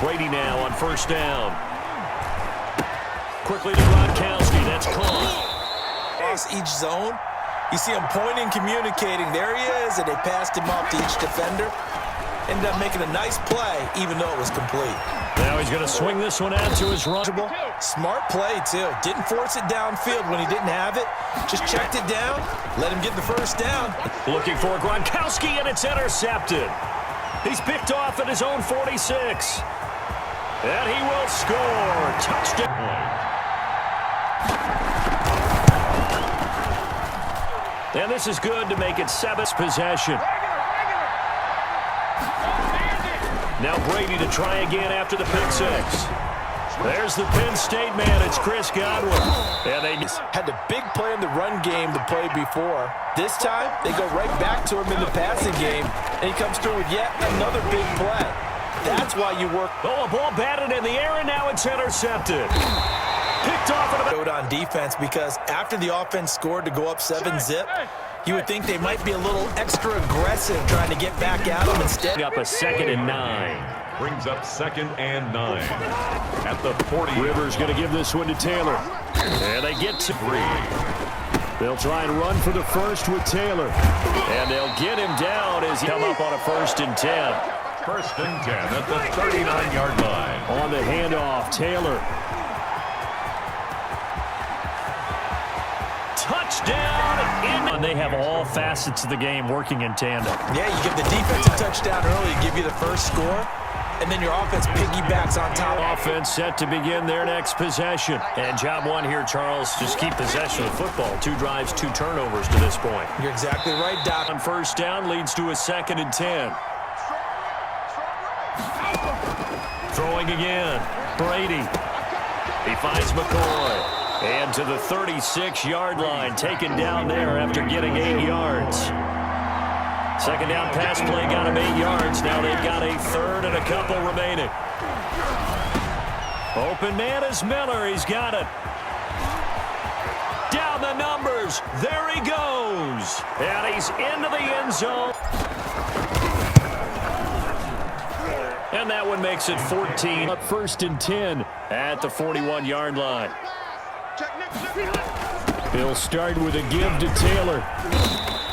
Brady now on first down. Quickly to Gronkowski. That's caught. Across each zone, you see him pointing, communicating. There he is, and they passed him off to each defender. Ended up making a nice play, even though it was complete. Now he's going to swing this one out to his run. Smart play, too. Didn't force it downfield when he didn't have it. Just checked it down, let him get the first down. Looking for Gronkowski, and it's intercepted. He's picked off at his own 46. And he will score. Touchdown. And this is good to make it 7th possession. Now Brady to try again after the pick six. There's the Penn State man. It's Chris Godwin. And they had the big play in the run game to play before. This time, they go right back to him in the passing game, and he comes through with yet another big play. That's why you work. Oh, a ball batted in the air, and now it's intercepted. Picked off on defense, because after the offense scored to go up 7-zip, you would think they might be a little extra aggressive trying to get back at them instead. Up a 2nd and 9. Brings up 2nd and 9 at the 40. Rivers going to give this one to Taylor. And they get to 3. They'll try and run for the first with Taylor. And they'll get him down as he come up on a 1st and 10. 1st and 10 at the 39-yard line. On the handoff, Taylor. Touchdown! And they have all facets of the game working in tandem. Yeah, you give the defense a touchdown early, give you the first score, and then your offense piggybacks on top. Offense set to begin their next possession. And job one here, Charles, just keep possession of the football. 2 drives, 2 turnovers to this point. You're exactly right, Doc. On first down leads to a 2nd and 10. Throwing again. Brady. He finds McCoy. And to the 36-yard line, taken down there after getting 8 yards. 2nd down pass play got him 8 yards. Now they've got a 3rd and a couple remaining. Open man is Miller. He's got it. Down the numbers. There he goes. And he's into the end zone. And that one makes it 14. Up 1st and 10 at the 41-yard line. He'll start with a give to Taylor.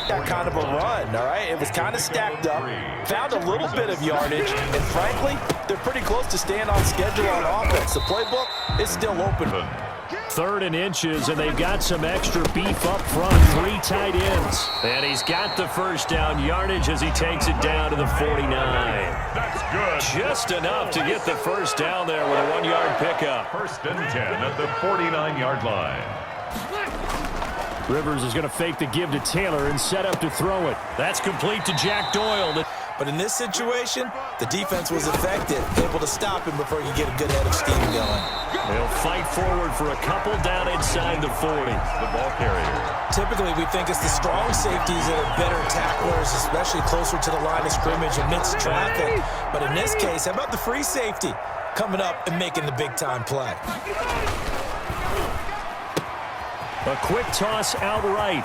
That kind of a run, all right? It was kind of stacked up. Found a little bit of yardage, and frankly, they're pretty close to staying on schedule on offense. The playbook is still open. 3rd and inches, and they've got some extra beef up front. 3 tight ends. And he's got the first down yardage as he takes it down to the 49. That's good. Just enough to get the first down there with a 1-yard pickup. 1st and 10 at the 49-yard line. Rivers is going to fake the give to Taylor and set up to throw it. That's complete to Jack Doyle. But in this situation, the defense was effective, able to stop him before he could get a good head of steam going. They'll fight forward for a couple down inside the 40. The ball carrier. Typically, we think it's the strong safeties that are better tacklers, especially closer to the line of scrimmage amidst traffic. But in this case, how about the free safety coming up and making the big-time play? A quick toss outright.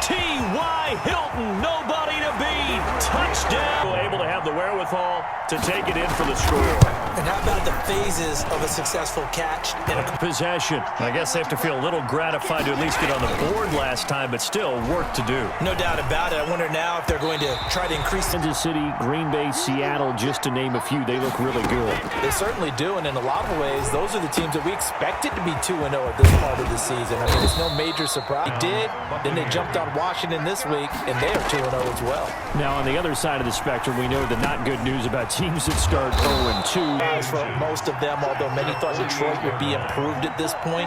T.Y. Hilton, nobody to beat. Touchdown. Able to have the wherewithal to take it in for the score. And how about the phases of a successful catch in a possession? I guess they have to feel a little gratified to at least get on the board last time, but still work to do. No doubt about it. I wonder now if they're going to try to increase. Kansas City, Green Bay, Seattle, just to name a few, they look really good. They certainly do, and in a lot of ways, those are the teams that we expected to be 2-0 at this part of the season. I mean, it's no major surprise. They did, then they jumped on Washington this week, and they are 2-0 as well. Now, on the other side of the spectrum, we know the not good news about teams that start 0-2. For most of them, although many thought Detroit would be improved at this point.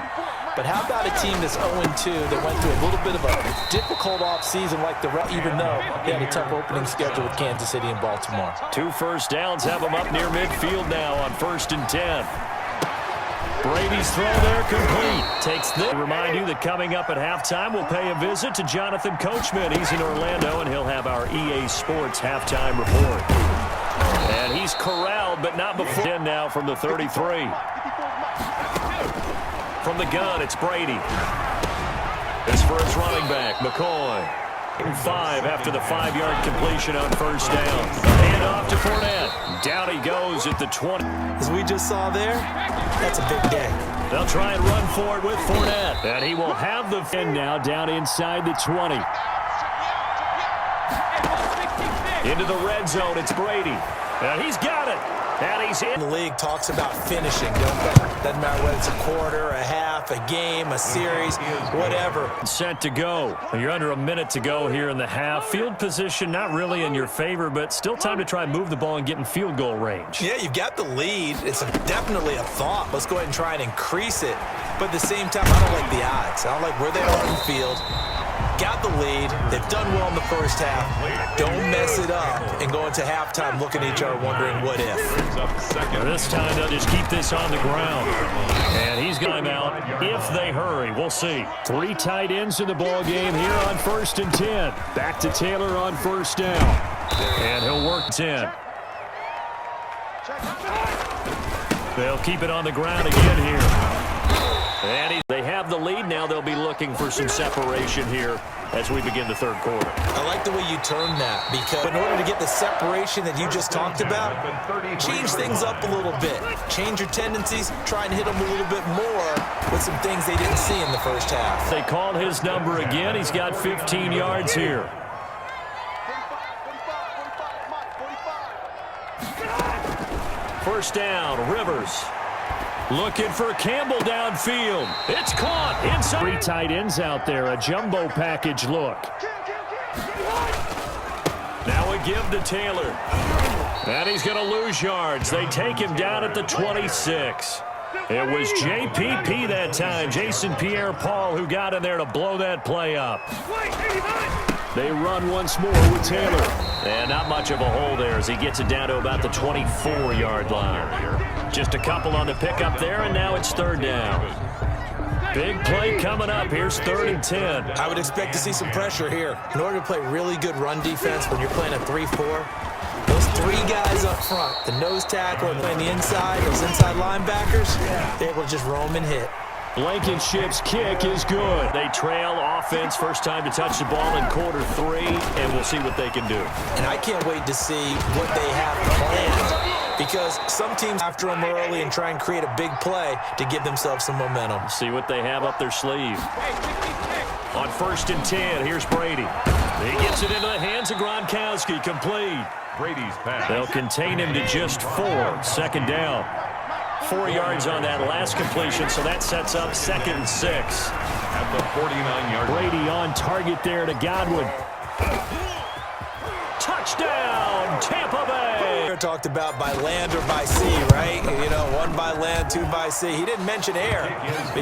But how about a team that's 0-2 that went through a little bit of a difficult offseason like the Reds, even though they had a tough opening schedule with Kansas City and Baltimore. 2 first downs have them up near midfield now on 1st and 10. Brady's throw there complete. Takes this. Remind you that coming up at halftime, we'll pay a visit to Jonathan Coachman. He's in Orlando, and he'll have our EA Sports halftime report. And he's corralled, but not before. In now from the 33. From the gun, it's Brady. It's for his running back, McCoy. 5 after the 5-yard completion on first down. Hand off to Fournette. Down he goes at the 20. As we just saw there, that's a big day. They'll try and run for it with Fournette. And he will have the fin now down inside the 20. Into the red zone, it's Brady. And he's got it. And he's in. The league talks about finishing, don't they? Doesn't matter whether it's a quarter, a half, a game, a series, whatever. Set to go. You're under a minute to go here in the half. Field position not really in your favor, but still time to try and move the ball and get in field goal range. Yeah, you've got the lead. It's definitely a thought. Let's go ahead and try and increase it. But at the same time, I don't like the odds. I don't like where they are in the field. Got the lead. They've done well in the first half. Don't mess it up and go into halftime looking at each other wondering what if. This time they'll just keep this on the ground. And he's going out if they hurry. We'll see. 3 tight ends in the ball game here on 1st and 10. Back to Taylor on first down. And he'll work 10. They'll keep it on the ground again here. And they have the lead now. They'll be looking for some separation here as we begin the third quarter. I like the way you turned that, because in order to get the separation that you just talked about, change things up a little bit. Change your tendencies, try and hit them a little bit more with some things they didn't see in the first half. They called his number again. He's got 15 yards here. First down, Rivers. Looking for Campbell downfield. It's caught inside. 3 tight ends out there, a jumbo package look. Now a give to Taylor. And he's going to lose yards. They take him down at the 26. It was JPP that time, Jason Pierre-Paul, who got in there to blow that play up. They run once more with Taylor. And not much of a hole there as he gets it down to about the 24-yard line. Just a couple on the pickup there, and now it's 3rd down. Big play coming up. Here's 3rd and 10. I would expect to see some pressure here. In order to play really good run defense when you're playing a 3-4, those 3 guys up front, the nose tackle and playing the inside, those inside linebackers, they're able to just roam and hit. Blankenship's kick is good. They trail offense, first time to touch the ball in quarter 3, and we'll see what they can do. And I can't wait to see what they have planned, because some teams after them early and try and create a big play to give themselves some momentum. See what they have up their sleeve. On 1st and 10, here's Brady. He gets it into the hands of Gronkowski, complete. Brady's pass. They'll contain him to just 4, 2nd down. 4 yards on that last completion, so that sets up 2nd and 6. At the 49-yard line. Brady on target there to Godwin. Touchdown, Tampa Bay. Talked about by land or by sea, right? You know, 1 by land, 2 by sea. He didn't mention air.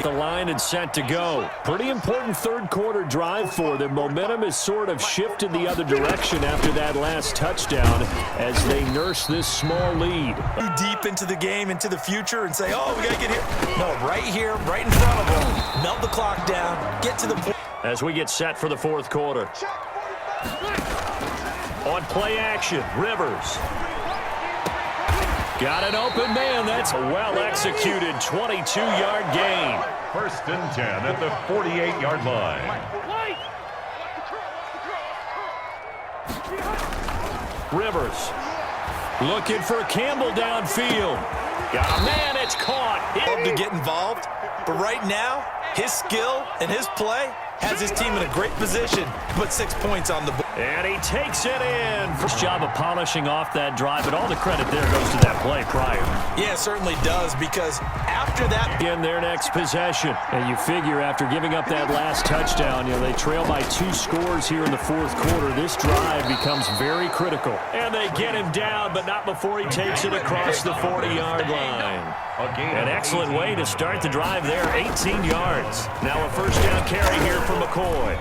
The line is set to go. Pretty important 3rd quarter drive for them. Momentum has sort of shifted the other direction after that last touchdown as they nurse this small lead. Deep into the game, into the future, and say, oh, we got to get here. No, right here, right in front of them. Melt the clock down. Get to the point. As we get set for the 4th quarter. On play action, Rivers. Got an open man. That's a well-executed 22-yard gain. 1st and 10 at the 48-yard line. Rivers looking for Campbell downfield. Got a man. It's caught. Love to get involved, but right now, his skill and his play has his team in a great position to put 6 points on the board. And he takes it in. First job of polishing off that drive, but all the credit there goes to that play prior. Yeah, it certainly does, because after that, in their next possession. And you figure after giving up that last touchdown, you know, they trail by 2 scores here in the 4th quarter. This drive becomes very critical. And they get him down, but not before he takes it across the 40-yard line. An excellent way to start the drive there, 18 yards. Now a 1st down carry here for McCoy.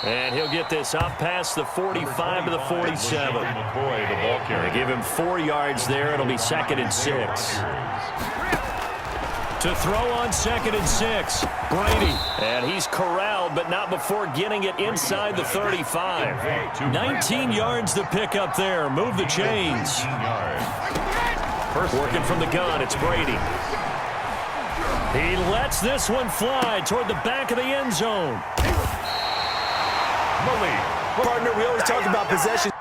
And he'll get this up past the 45 to the 47. They give him 4 yards there. It'll be 2nd and 6. To throw on 2nd and 6, Brady. And he's corralled, but not before getting it inside the 35. 19 yards to pick up there. Move the chains. Working from the gun, it's Brady. He lets this one fly toward the back of the end zone. Malik Partner, we always talk about possession.